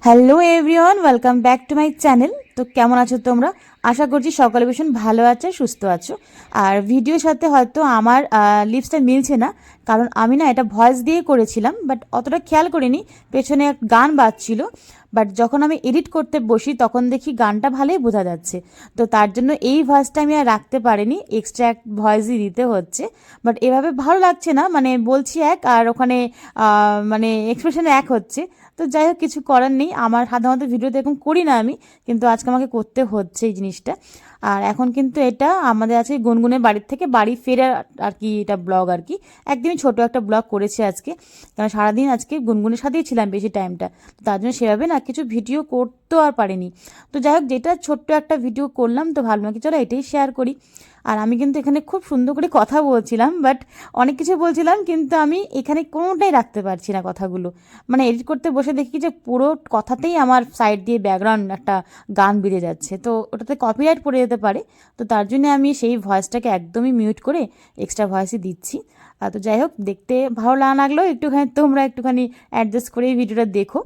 Hello everyone, welcome back to my channel. তো কেমন আছো তোমরা? আশা করছি সকলে ভীষণ ভালো আছো, সুস্থ আছো। আর ভিডিওর সাথে হয়তো আমার লিপসটা মিলছে না, কারণ আমি না এটা ভয়েস দিয়ে করেছিলাম, বাট অতটা খেয়াল করিনি। পেছনে এক গান বাজছিল, বাট যখন আমি এডিট করতে বসি তখন দেখি গানটা ভালোই বোঝা যাচ্ছে। তো তার জন্য এই ভয়েসটা আমি আর রাখতে পারিনি, এক্সট্রা এক ভয়েসই দিতে হচ্ছে। বাট এভাবে ভালো লাগছে না, মানে বলছি এক আর ওখানে মানে এক্সপ্রেশনে এক হচ্ছে। তো যাই হোক, কিছু করার নেই। আমার সাধারণত ভিডিও এরকম করি না আমি, কিন্তু আজকে আমাকে করতে হচ্ছে এই জিনিসটা। আর এখন কিন্তু এটা আমাদের আছে গুনগুনের বাড়ির থেকে বাড়ি ফেরার আর কি, এটা ব্লগ আর কি। একদমই ছোট একটা ব্লগ করেছি আজকে, কারণ সারাদিন আজকে গুনগুনের সাথেই ছিলাম বেশি টাইমটা। তো তার জন্য সেভাবে না কিছু ভিডিও করতেও আর পারিনি। তো যাই হোক, যেটা ছোট্ট একটা ভিডিও করলাম, তো ভালো নাকি চলো এটাই শেয়ার করি। আর আমি কিন্তু এখানে খুব সুন্দর করে কথা বলছিলাম, বাট অনেক কিছু বলছিলাম, কিন্তু আমি এখানে কোনোটাই রাখতে পারছি না কথাগুলো। মানে এডিট করতে বসে দেখি যে পুরো কথাতেই আমার সাইড দিয়ে ব্যাকগ্রাউন্ড একটা গান বেরিয়ে যাচ্ছে, তো ওটাতে কপিরাইট পড়ে যেতে পারে। তো তার জন্য আমি সেই ভয়েসটাকে একদমই মিউট করে এক্সট্রা ভয়েসই দিচ্ছি। তো যাই হোক, দেখতে ভালো না লাগলেও একটুখানি তোমরা একটুখানি অ্যাডজাস্ট করে এই ভিডিওটা দেখো।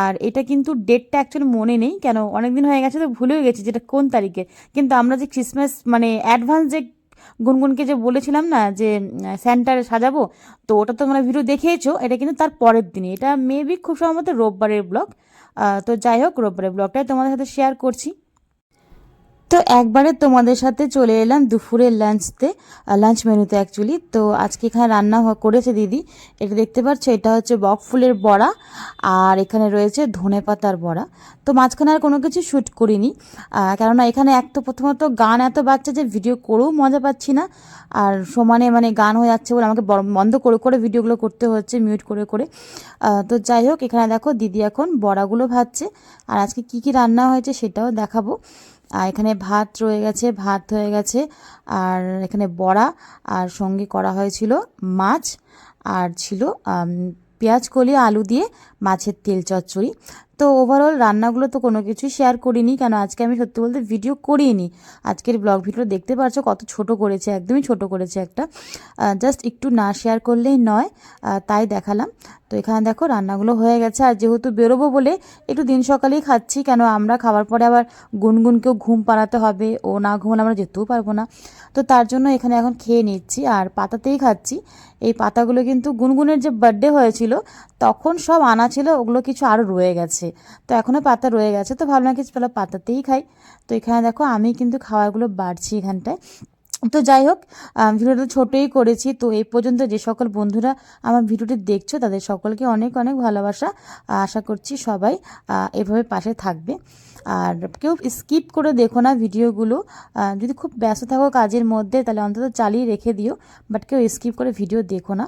আর এটা কিন্তু ডেটটা অ্যাকচুয়ালি মনে নেই, কেন অনেক দিন হয়ে গেছে তো ভুলেও গেছি যেটা কোন তারিখে। কিন্তু আমরা যে ক্রিসমাস মানে অ্যাডভান্স যে গুনগুনকে যে বলেছিলাম না যে স্যান্টার সাজাবো, তো ওটা তো তোমরা ভিডিও দেখেইছো। এটা কিন্তু তার পরের দিনে, এটা মেবি খুব সম্ভবত রোববারের ব্লগ। তো যাই হোক, রোববারের ব্লগটাই তোমাদের সাথে শেয়ার করছি। তো একবারে তোমাদের সাথে চলে এলাম দুপুরের লাঞ্চ মেনুতে অ্যাকচুয়ালি। তো আজকে এখানে রান্না করেছে দিদি। এটা দেখতে পাচ্ছ, এটা হচ্ছে বক ফুলের বড়া, আর এখানে রয়েছে ধনেপাতার বড়া। তো মাঝখানে আর কোনো কিছু শ্যুট করিনি, কেননা এখানে এক তো প্রথমত গান এত বাচ্চা যে ভিডিও করেও মজা পাচ্ছি না। আর সমানে মানে গান হয়ে যাচ্ছে বলে আমাকে বন্ধ করে করে ভিডিওগুলো করতে হচ্ছে, মিউট করে করে। তো যাই হোক, এখানে দেখো দিদি এখন বড়াগুলো ভাজছে। আর আজকে কি কি রান্না হয়েছে সেটাও দেখাবো। আর এখানে ভাত হয়ে গেছে। আর এখানে বড়া, আর সঙ্গে করা হয়েছিল মাছ, আর ছিল পেঁয়াজ কলি আলু দিয়ে মাছের তেল চচ্চড়ি। তো ওভারঅল রান্নাগুলো তো কোনো কিছুই শেয়ার করিনি, কেন আজকে আমি সত্যি বলতে ভিডিও করিনি। আজকের ব্লগ ভিডিও দেখতে পারছো কত ছোট করেছে, একদমই ছোট করেছে একটা। জাস্ট একটু না শেয়ার করলেই নয়, তাই দেখালাম। তো এখানে দেখো রান্নাগুলো হয়ে গেছে। আর যেহেতু বেরোবো বলে একটু দিন সকালেই খাচ্ছি, কেন আমরা খাবার পরে আবার গুনগুনকেও ঘুম পাড়াতে হবে, ও না ঘুমালে আমরা যেতেও পারবো না। তো তার জন্য এখানে এখন খেয়ে নিচ্ছি, আর পাতাতেই খাচ্ছি। এই পাতাগুলো কিন্তু গুনগুনের যে বার্থডে হয়েছিল তখন সব আনা ছিল, ওগুলো কিছু আরও রয়ে গেছে। তো এখনও পাতা রয়ে গেছে, তো ভাবলাম কিছু তাহলে পাতাতেই খাই। তো এখানে দেখো আমি কিন্তু খাবারগুলো বাড়ছি এখানটায়। তো যাই হোক, ভিডিওটা ছোটোই করেছি। তো এই পর্যন্ত যে সকল বন্ধুরা আমার ভিডিওটি দেখছো তাদের সকলকে অনেক অনেক ভালোবাসা। আশা করছি সবাই এভাবে পাশে থাকবে। আর কেউ স্কিপ করে দেখো না ভিডিওগুলো। যদি খুব ব্যস্ত থাকো কাজের মধ্যে তাহলে অন্তত চালিয়ে রেখে দিও, বাট কেউ স্কিপ করে ভিডিও দেখো না।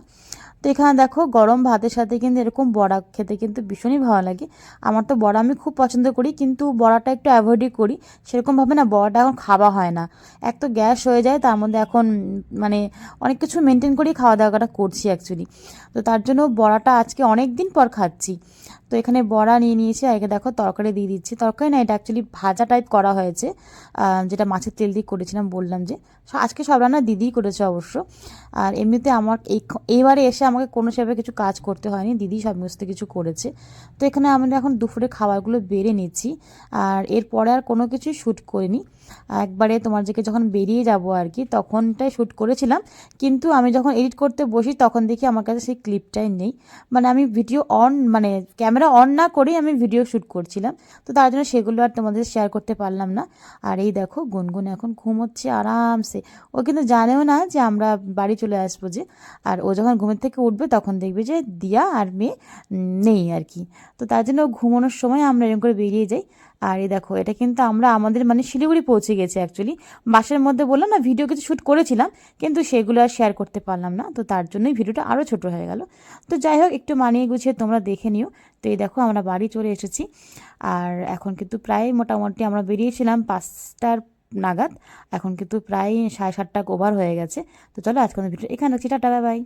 তো এখানে দেখো গরম ভাতের সাথে কিন্তু এরকম বড়া খেতে কিন্তু ভীষণই ভালো লাগে। আমার তো বড়া আমি খুব পছন্দ করি, কিন্তু বড়াটা একটু অ্যাভয়েডই করি। সেরকমভাবে না বড়াটা এখন খাওয়া হয় না। এক তো গ্যাস হয়ে যায়, তার মধ্যে এখন মানে অনেক কিছু মেনটেন করেই খাওয়া দাওয়াটা করছি অ্যাকচুয়ালি। তো তার জন্য বড়াটা আজকে অনেক দিন পর খাচ্ছি। তো এখানে বড়া নিয়ে নিয়েছি, আর একে দেখো তরকারি দিয়ে দিচ্ছি। তরকারি না, এটা অ্যাকচুয়ালি ভাজা টাইপ করা হয়েছে, যেটা মাছের তেল দিয়ে করেছিলাম বললাম যে। আজকে সব রান্না দিদিই করেছে অবশ্য। আর এমনিতে আমার এইবারে এসে আমাকে কোনো সেভাবে কিছু কাজ করতে হয়নি, দিদি সমস্ত কিছু করেছে। তো এখানে আমরা এখন দুপুরে খাবারগুলো বেড়ে নিচ্ছি, আর এরপরে আর কোনো কিছুই শ্যুট করিনি। একবারে তোমার দিকে যখন বেরিয়ে যাব আর কি, তখনটাই শ্যুট করেছিলাম। কিন্তু আমি যখন এডিট করতে বসি তখন দেখি আমার কাছে সেই ক্লিপটাই নেই। মানে আমি ভিডিও অন মানে ক্যামেরা অন না করেই আমি ভিডিও শ্যুট করছিলাম। তো তার জন্য সেগুলো আর তোমাদের শেয়ার করতে পারলাম না। আর এই দেখো গুনগুন এখন ঘুমোচ্ছে আরামসে। ও কিন্তু জানেও না যে আমরা বাড়ি চলে আসবো যে। আর ও যখন ঘুমের থেকে উঠবে তখন দেখবে যে দিয়া আর মেয়ে নেই আর কি। তো তার জন্য ঘুমানোর সময় আমরা এরকম করে বেরিয়ে যাই। আর এই দেখো, এটা কিন্তু আমরা আমাদের মানে শিলিগুড়ি পৌঁছে গেছি অ্যাকচুয়ালি। বাসের মধ্যে বললাম না ভিডিও কিছু শ্যুট করেছিলাম, কিন্তু সেগুলো আর শেয়ার করতে পারলাম না। তো তার জন্যই ভিডিওটা আরও ছোট হয়ে গেল। তো যাই হোক, একটু মানিয়ে গুছিয়ে তোমরা দেখে নিও। তো এই দেখো আমরা বাড়ি চলে এসেছি। আর এখন কিন্তু প্রায় মোটামুটি আমরা বেরিয়েছিলাম 5টার নাগাদ, এখন কিন্তু প্রায় 7:30 ওভার হয়ে গেছে। তো চলো আজকে ভিডিও এখানে রাখছি, টাটা বাই বাই।